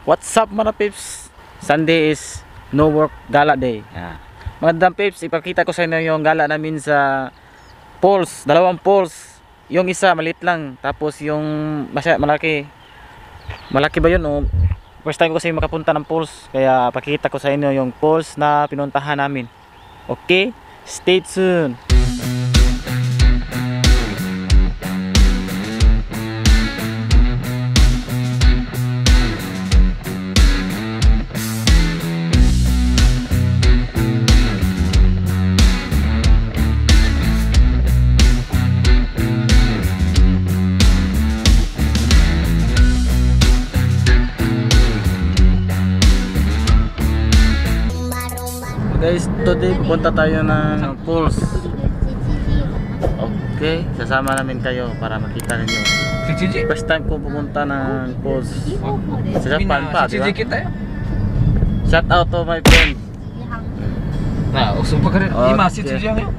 What's up mga pips? Sunday is no work gala day. Mga pips, ipakita ko sa inyo yung gala namin sa poles, dalawang poles. Yung isa maliit lang, tapos yung malaki. Malaki ba yun? O, first time ko kasi makapunta ng poles, kaya pakita ko sa inyo yung poles na pinuntahan namin. Okay? Stay tuned. Guys, today pupunta tayo ng pools. Okay, sasama namin kayo para makita ninyo. First time ko pumunta ng pools. Sa Japan pa, di ba? Shout out to my friend. Nah, usung pa ka rin. Ima, si Chijang yun.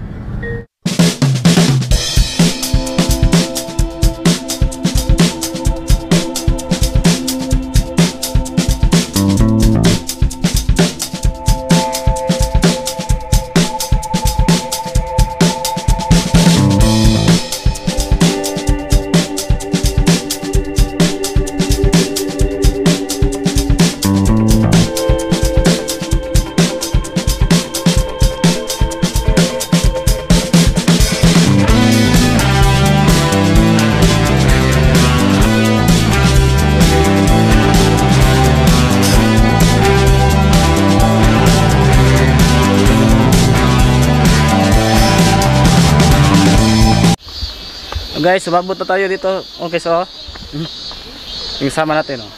Guys, sumabot na tayo dito. Okay, so yung sama natin, oh.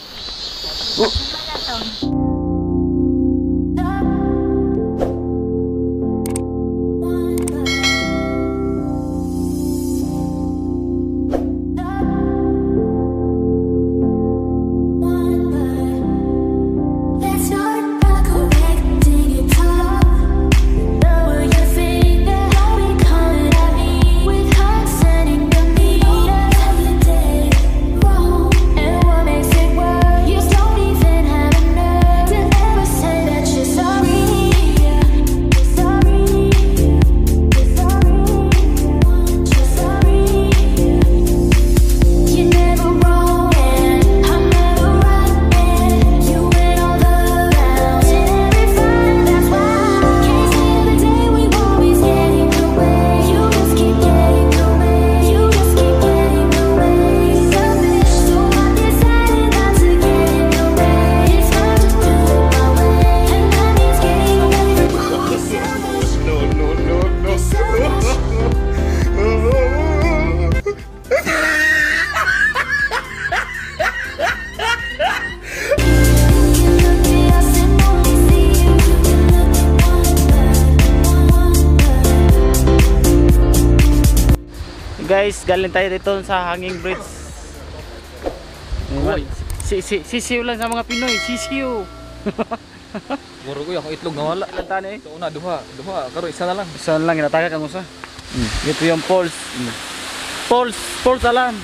Guys, galing tayo dito sa hanging bridge. Sisiw lang sa mga Pinoy, sisiw. Muro ko yung itlog nawala. Ilan tani eh? Ito una, duha. Karo isa na lang. Isa na lang, inataka kang usa. Ito yung poles. Poles alarm.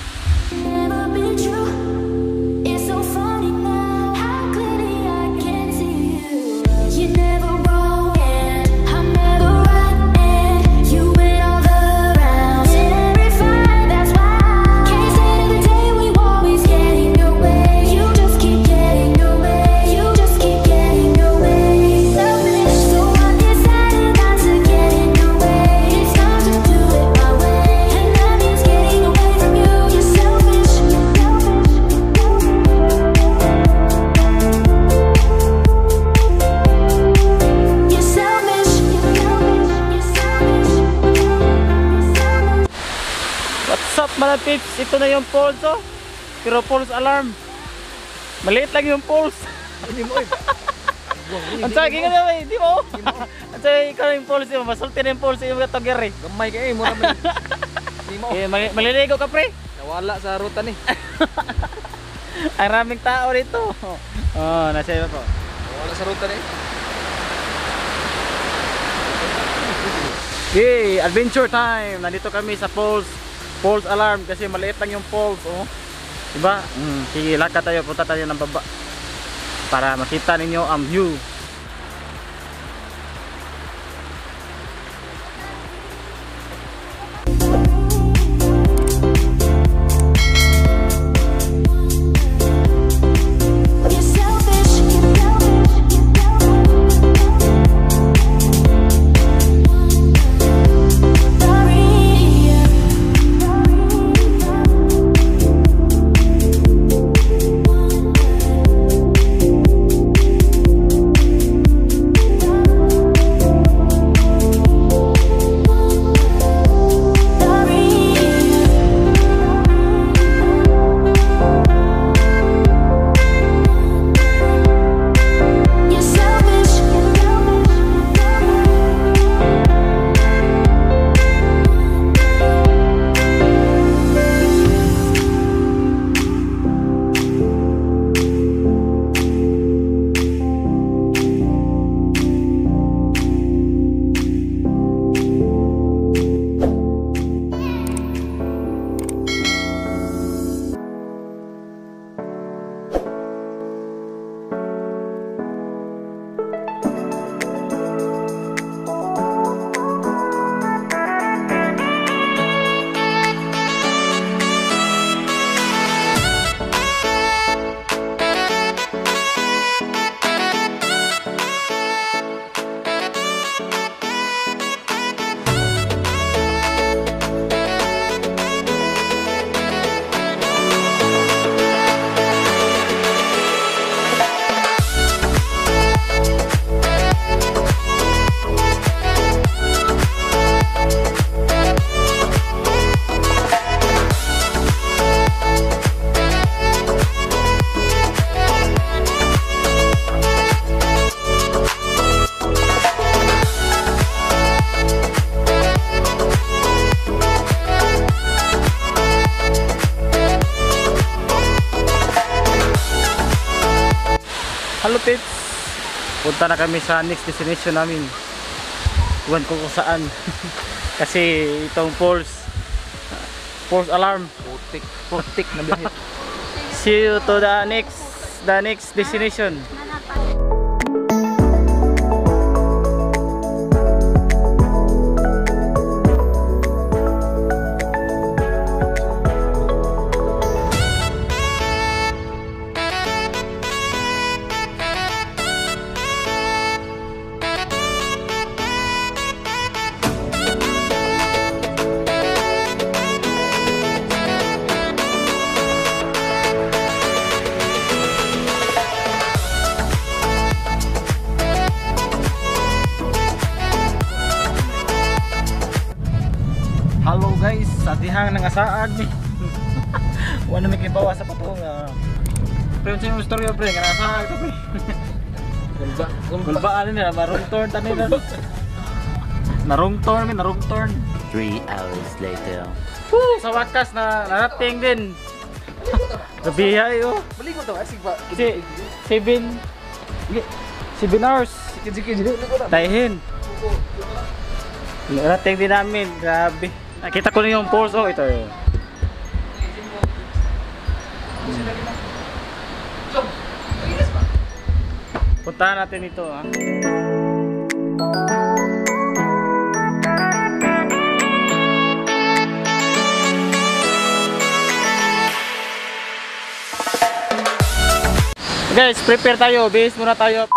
Mga pips, ito na yung poles, oh. Pero poles alarm. Maliit lang yung poles. Hindi mo eh. Ang saging nga naman, di mo. Ang saging ikaw yung poles, masulti na yung poles yung mga togeri. Gamay ka eh, mura man. Hindi mo. Maliligo ka, pre. Nawala sa ruta ni. Ang raming tao dito. Oh, nasa iba po. Nawala sa ruta ni. Okay, adventure time. Nandito kami sa poles. Poles alarm kasi maliit lang yung poles, oh. Diba? Sige, lakad tayo, punta tayo ng baba. para makita ninyo ang view. Hello Pips, punta na kami sa next destination namin. Iwan ko kung saan. Kasi itong false alarm. Putik na biyahe. See you to the next destination. Hello guys, sa dihang ng asaag ni. Wala may kibawa sa patong. Pero yung istorya pre, nga asaag to pre. Gulbaan nila, marong turn tani na. Narong turn. 3 hours later. Woo, sa wakas na narating din. Gabihay oh. Balik mo to, asig ba? 7 hours. Sikit-sikit, hindi ko na. Tahin. Narating din namin, grabe. Nakita ko na yung pulse, oh ito. Puntahan natin ito ha. Guys, prepare tayo, base muna tayo.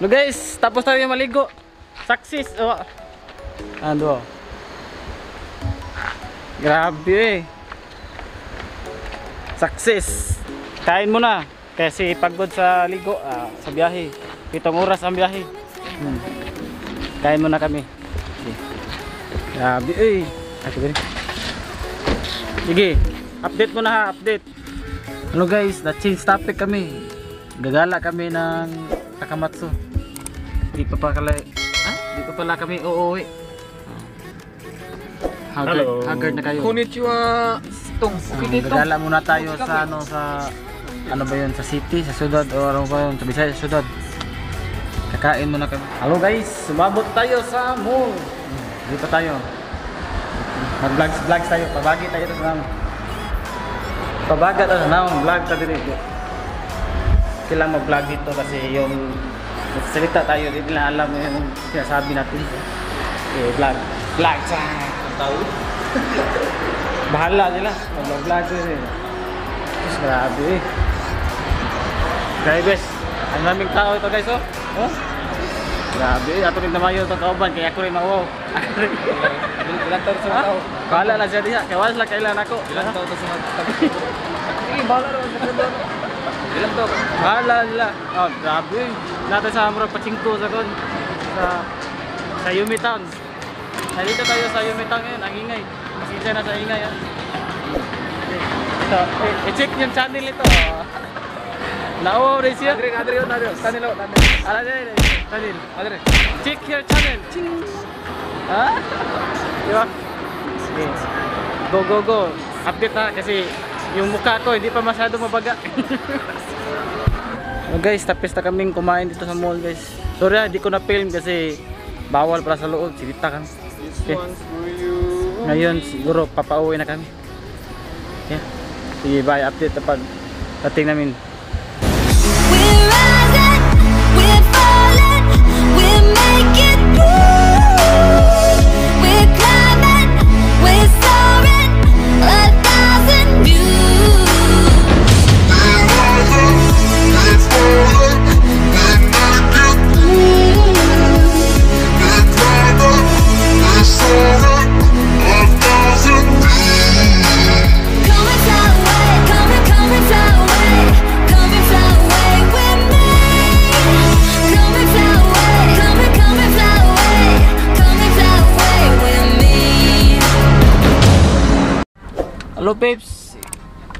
No guys, tapos tayo maligo. Success. Oh. Ano? Grabe eh. Success. Kain muna kasi pagod sa ligo, sa biyahe. 7 oras ang biyahe. Kain muna kami. Okay. Grabe eh. Sige, update muna ha, update. Hello guys, na-change topic kami. Gagala kami ng Takamatsu. Di pa pala kami uuwi. Haggard na kayo. Konnichiwa. Tong. Gagala muna tayo sa ano ba yun, sa city, sa syudad o ano ba yun, sa Bisaya, sa syudad. Kakain muna kami. Hello guys, sumabot tayo sa mall. Dito tayo. Mag-vlogs tayo, pabagi tayo sa naman. Pabaga tayo sa naman, vlog tayo dito. Kailangan mag-vlog dito kasi yung salita tayo, hindi na alam yung sinasabi natin. Vlog time. Tahu. Bahala sila, mag-vlog sila. Terus grabe eh. Guys, ang daming tao ito guys oh. Oh? Grabe, ato rin namayo itong kauban, kaya ako rin mawaw. Ilang taon sa mga tao? Bahala lang siya diha, kaya wala lang kailan ako. Ilang taon sa mga tao? Sige, bahala naman sa mga tao. Ilang taon? Bahala nila. Oh, grabe. Natin sa Amrog Pachingko sa kon. Sa Yumi Town. Nandito tayo sa Yumi Town ngayon, ang ingay. Masisya na sa ingay ah. Ito, i-check yung channel ito. Nauwaw rin siya. Adre. Tanilo. Tanil. Adre. Check your channel. Ching. Ha? Diba? Okay. Go. Update ha kasi yung mukha ko hindi pa masyado mabaga. So guys, tapos na kaming kumain dito sa mall guys. Sorry hindi ko na film kasi bawal para sa loob. Silita kami. Okay. Ngayon siguro papauwi na kami. Okay. Sige, bye. Update na pag dating namin. We're rising, we're falling, we're making moves. We're climbing, we're soaring, 1,000 views. We're rising, we're falling, we're making moves. We're climbing, we're soaring, 1,000 views. Come and fly away, come and fly away. Come and fly away with me. Come and fly away. Come and fly away. Come and fly away with me. Hello peeps.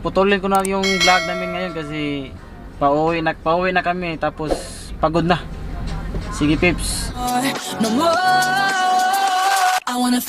Putulin ko na yung vlog namin ngayon kasi pauwi na kami tapos pagod na. Sige peeps. No more. I wanna.